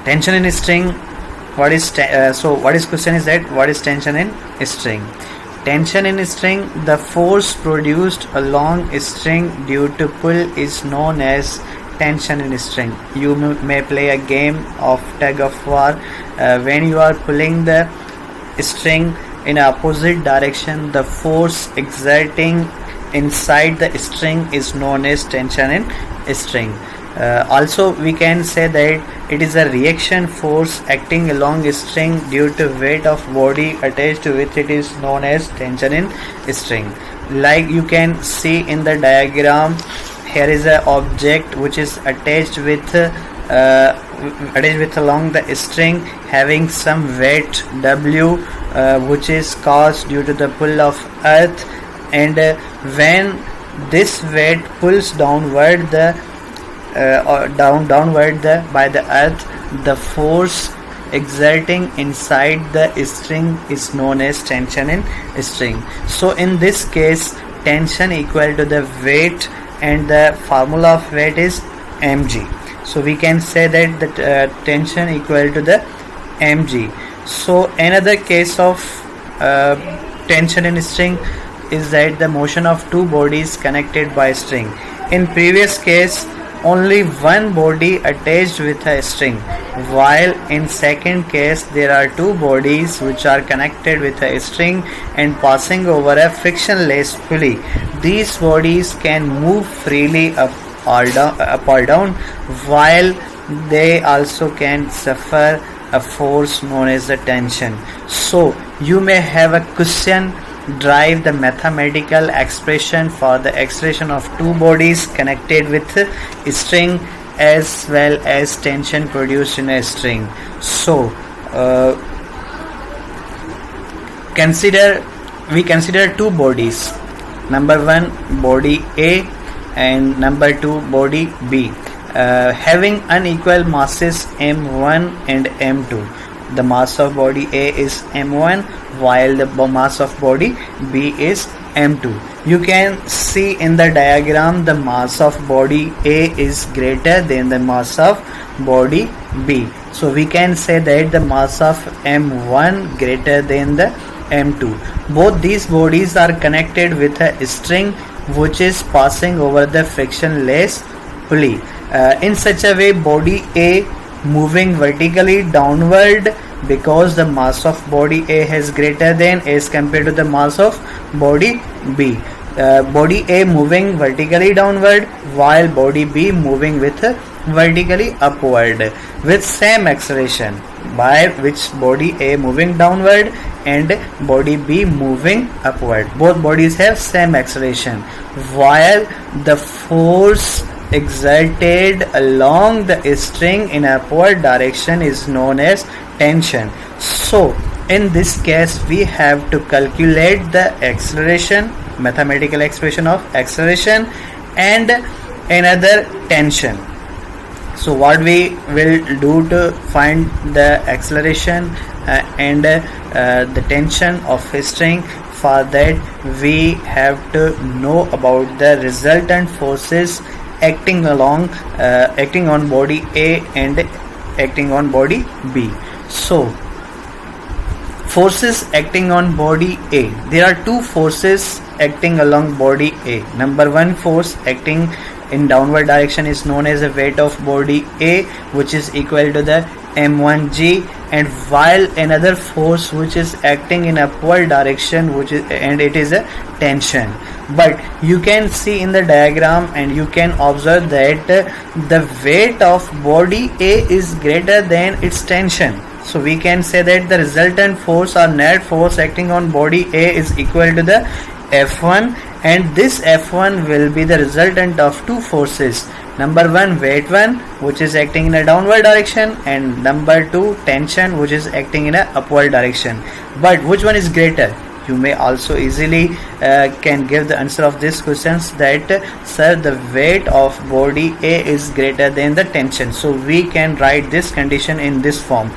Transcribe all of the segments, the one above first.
Tension in string. What is question is that what is tension in string? Tension in string, the force produced along string due to pull is known as tension in string. You may play a game of tug of war. When you are pulling the string in opposite direction, the force exerting inside the string is known as tension in string. Also we can say that it is a reaction force acting along a string due to weight of body attached to which it is known as tension in string. Like you can see in the diagram, here is a object which is attached with along the string, having some weight W, which is caused due to the pull of earth, and when this weight pulls downward by the earth, the force exerting inside the string is known as tension in string. So in this case, tension equal to the weight, and the formula of weight is mg. So we can say that the tension equal to the mg. So another case of tension in string is that the motion of two bodies connected by string. In previous case, only one body attached with a string, while in second case there are two bodies which are connected with a string and passing over a frictionless pulley. These bodies can move freely up or down, while they also can suffer a force known as the tension. So you may have a question: derive the mathematical expression for the acceleration of two bodies connected with a string as well as tension produced in a string. So we consider two bodies, number one body A and number two body B, having unequal masses m1 and m2. The mass of body A is m1 while the mass of body B is m2. You can see in the diagram the mass of body A is greater than the mass of body B. So we can say that the mass of m1 greater than the m2. Both these bodies are connected with a string which is passing over the frictionless pulley. In such a way, body A moving vertically downward, because the mass of body A is greater than as compared to the mass of body B. Body A moving vertically downward while body B moving with vertically upward with same acceleration, by which body A moving downward and body B moving upward. Both bodies have same acceleration, while the force exerted along the string in upward direction is known as tension. So in this case we have to calculate the acceleration, mathematical expression of acceleration, and another tension. So what we will do to find the acceleration and the tension of a string, for that we have to know about the resultant forces acting on body A and acting on body B. So forces acting on body A, there are two forces acting along body A. Number one force acting in downward direction is known as the weight of body A, which is equal to the m1g, and while another force which is acting in upward direction, it is a tension. But you can see in the diagram and you can observe that the weight of body A is greater than its tension. So we can say that the resultant force or net force acting on body A is equal to the F1, and this F1 will be the resultant of two forces. Number one, weight 1, which is acting in a downward direction, and number 2, tension, which is acting in a upward direction. But which one is greater? You may also easily can give the answer of this questions that sir, the weight of body A is greater than the tension. So we can write this condition in this form: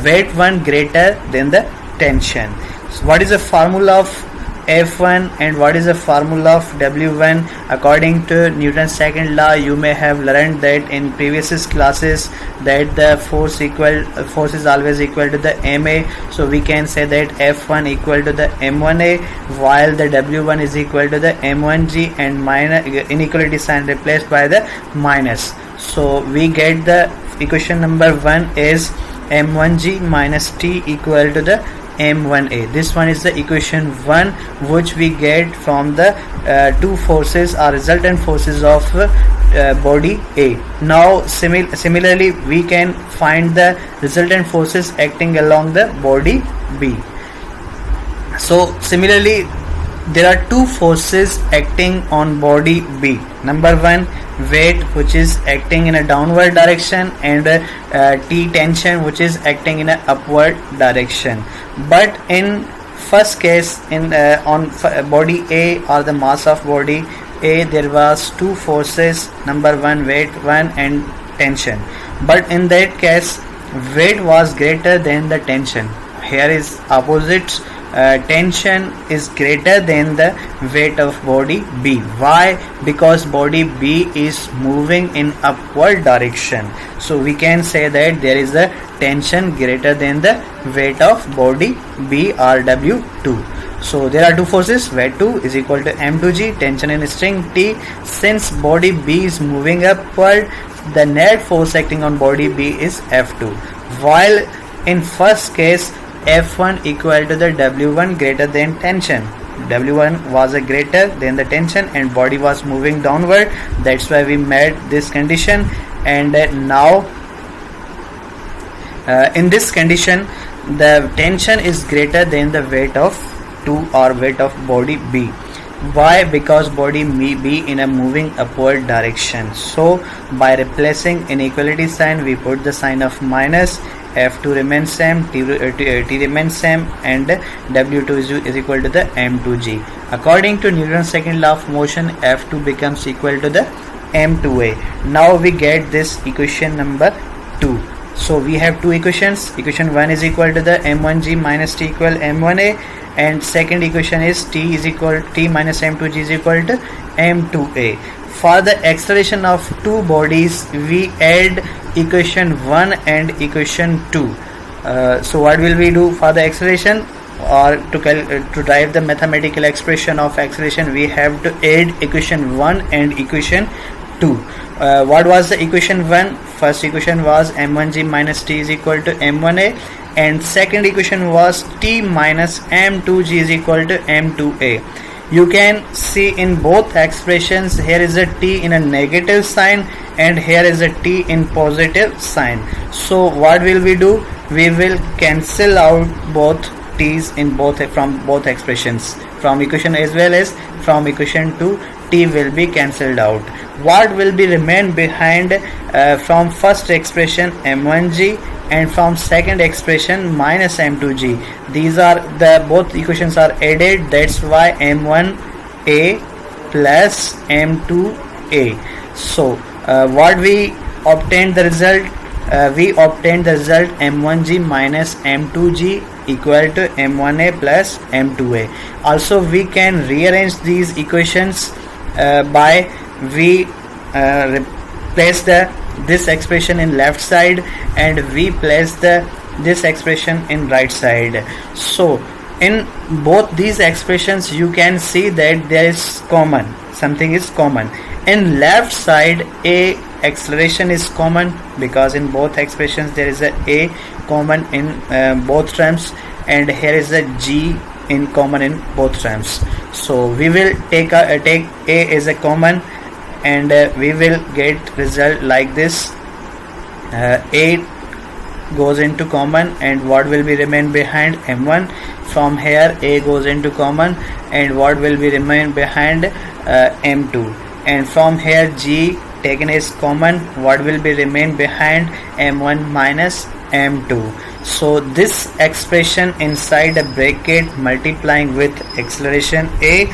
weight 1 greater than the tension. So what is the formula of F1 and what is the formula of W1 according to Newton's second law. You may have learned that in previous classes that the force is always equal to the ma, so we can say that F1 equal to the m1a while the W1 is equal to the m1g and minus inequality sign replaced by the minus. So we get the equation number 1 is m1g minus t equal to the m1a. This one is the equation 1 which we get from the two forces or resultant forces of body A. Now similarly we can find the resultant forces acting along the body B. So similarly there are two forces acting on body B. Number one, weight which is acting in a downward direction, and T tension which is acting in a upward direction. But in first case, in on body A or the mass of body A, there was two forces, number one weight one and tension. But in that case weight was greater than the tension. Here is opposite. Tension is greater than the weight of body B. Why? Because body B is moving in upward direction. So we can say that there is a tension greater than the weight of body B or W2. So there are two forces, weight 2 is equal to m2g, tension in string T. Since body B is moving upward, the net force acting on body B is F2. While in first case F1 equal to the W1 greater than tension. W1 was a greater than the tension and body was moving downward. That's why we met this condition. And now in this condition the tension is greater than the weight of 2 or weight of body B. Why? Because body may be in a moving upward direction. So by replacing inequality sign we put the sign of minus. F2 remains same, T remains same, and W2 is equal to the m2g. According to Newton's second law of motion, F2 becomes equal to the m2a. Now we get this equation number 2. So we have two equations. Equation 1 is equal to the m1g minus t equal m1a, and second equation is t minus m2g is equal to m2a. For the acceleration of two bodies we add equation 1 and equation 2. So what will we do for the acceleration? Or to derive the mathematical expression of acceleration we have to add equation 1 and equation 2. What was the equation 1? First equation was m1g minus t is equal to m1a, and second equation was t minus m2g is equal to m2a. You can see in both expressions here is a t in a negative sign and here is a t in positive sign. So what will we do? We will cancel out both t's in from both expressions, from equation as well as from equation 2. T will be cancelled out. What will be remain behind from first expression m1g and from second expression minus m2g? These are the both equations are added. That's why m1a plus m2a. So what we obtained the result? We obtained the result m1g minus m2g equal to m1a plus m2a. Also we can rearrange these equations by we replace this expression in left side and we place this expression in right side. So in both these expressions you can see that there is common, something is common. In left side a acceleration is common because in both expressions there is a common in both terms, and here is a g in common in both terms. So we will take a as a common, and we will get result like this. A goes into common, and what will be remain behind? m1. From here a goes into common, and what will be remain behind? m2. And from here g taken as common, what will be remain behind? m1 minus m2. So this expression inside a bracket multiplying with acceleration a.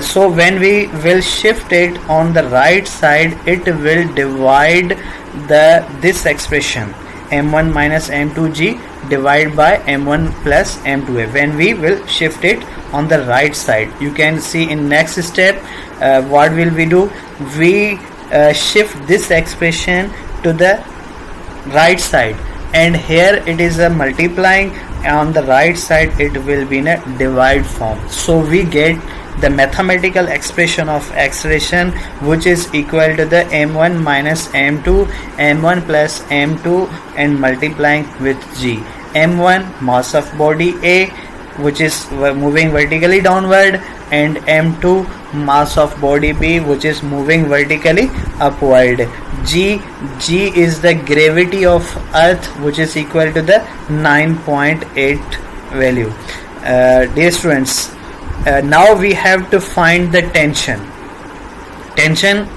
So when we will shift it on the right side, it will divide this expression, m1 minus m2g divided by m1 plus m2a when we will shift it on the right side. You can see in next step what will we do. We shift this expression to the right side, and here it is a multiplying, on the right side it will be in a divide form. So we get the mathematical expression of acceleration, which is equal to the m1 minus m2, m1 plus m2, and multiplying with g. m1 mass of body A, which is moving vertically downward, and m2 mass of body B, which is moving vertically upward. G is the gravity of earth, which is equal to the 9.8 value. Dear students, now we have to find the tension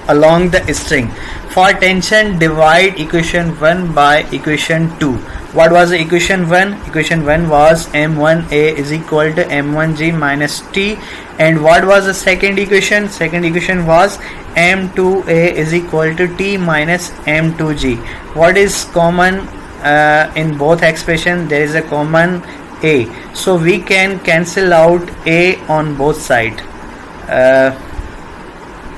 along the string. For tension, divide equation 1 by equation 2. What was the equation 1? Equation 1 was m1a is equal to m1g minus t. And what was the second equation? Second equation was m2a is equal to t minus m2g. What is common in both expressions? There is a common a, so we can cancel out a on both sides.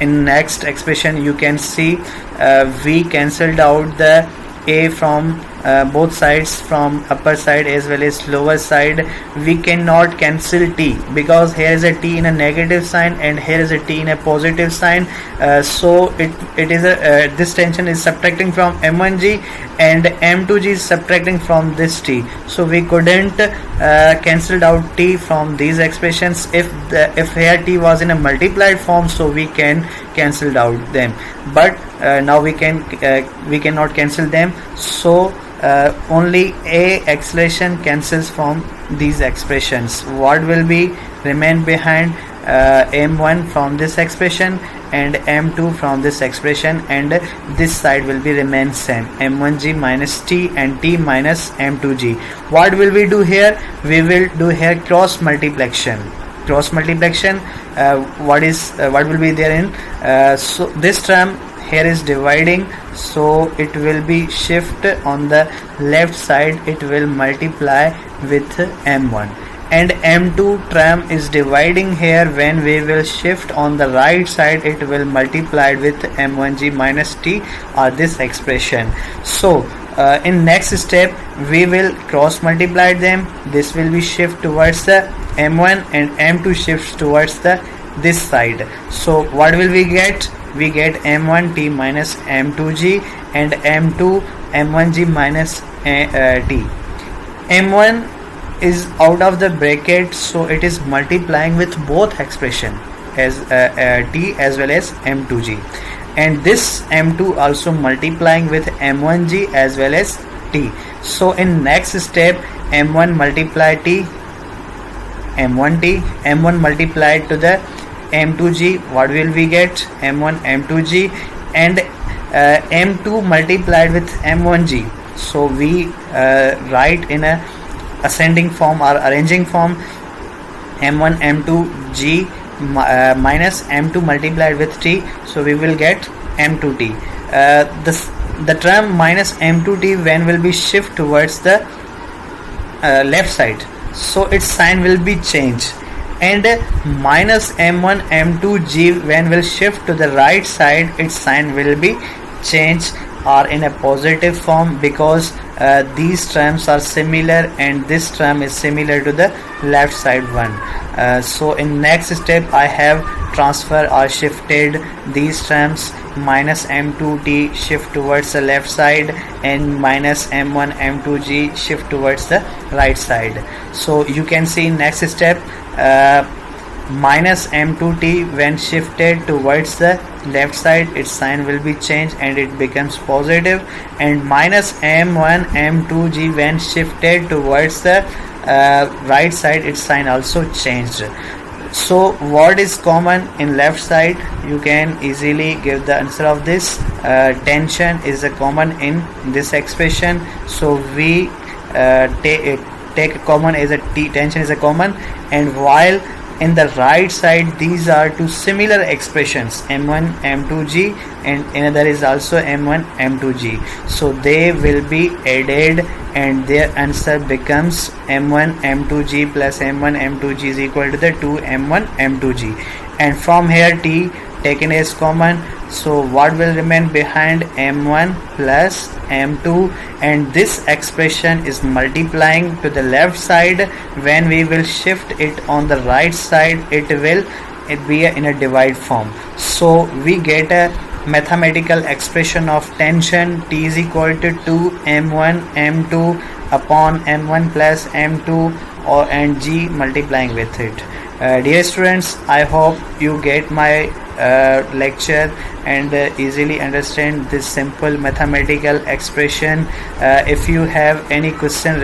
In next expression you can see we cancelled out the a from both sides, from upper side as well as lower side. We cannot cancel t because here is a t in a negative sign and here is a t in a positive sign. So it is a this tension is subtracting from m1g and m2g is subtracting from this t. So we couldn't cancelled out t from these expressions. If here t was in a multiplied form, so we can cancelled out them. But now we cannot cancel them. So only a acceleration cancels from these expressions. What will be remain behind? m1 from this expression and m2 from this expression, and this side will be remain same, m1g minus t and t minus m2g. What will we do here? We will do here cross multiplication. What will be there in so this term here is dividing, so it will be shift on the left side, it will multiply with m1, and m2 term is dividing here. When we will shift on the right side, it will multiply with m1g minus t, or this expression. So in next step we will cross multiply them. This will be shift towards the m1 and m2 shifts towards the this side. So what will we get? We get m1 t minus m2g and m2 m1g minus t. m1 is out of the bracket, so it is multiplying with both expression as t as well as m2g, and this m2 also multiplying with m1g as well as t. So in next step m1 multiply t, m1 multiplied to the m2g. What will we get? m1 m2g, and m2 multiplied with m1g. So we write in a ascending form or arranging form, m1 m2g minus m2 multiplied with t. So we will get m2t. The term minus m2t when will be shift towards the left side, so its sign will be changed, and minus m1 m2g when will shift to the right side, its sign will be changed or in a positive form, because these terms are similar and this term is similar to the left side one. So in next step I have transfer or shifted these terms. Minus m2t shift towards the left side and minus m1 m2g shift towards the right side. So you can see next step minus m2t when shifted towards the left side, its sign will be changed and it becomes positive, and minus m1 m2g when shifted towards the right side, its sign also changed. So what is common in left side? You can easily give the answer of this. Tension is a common in this expression, so we take common as a t, tension is a common, and while in the right side these are two similar expressions, m1 m2g, and another is also m1 m2g, so they will be added and their answer becomes m1 m2g plus m1 m2g is equal to the 2 m1 m2g, and from here t taken as common, so what will remain behind, m1 plus m2, and this expression is multiplying to the left side. When we will shift it on the right side it will be in a divide form, so we get a mathematical expression of tension T is equal to 2 m1 m2 upon m1 plus m2 or and g multiplying with it. Dear students, I hope you get my lecture and easily understand this simple mathematical expression. If you have any question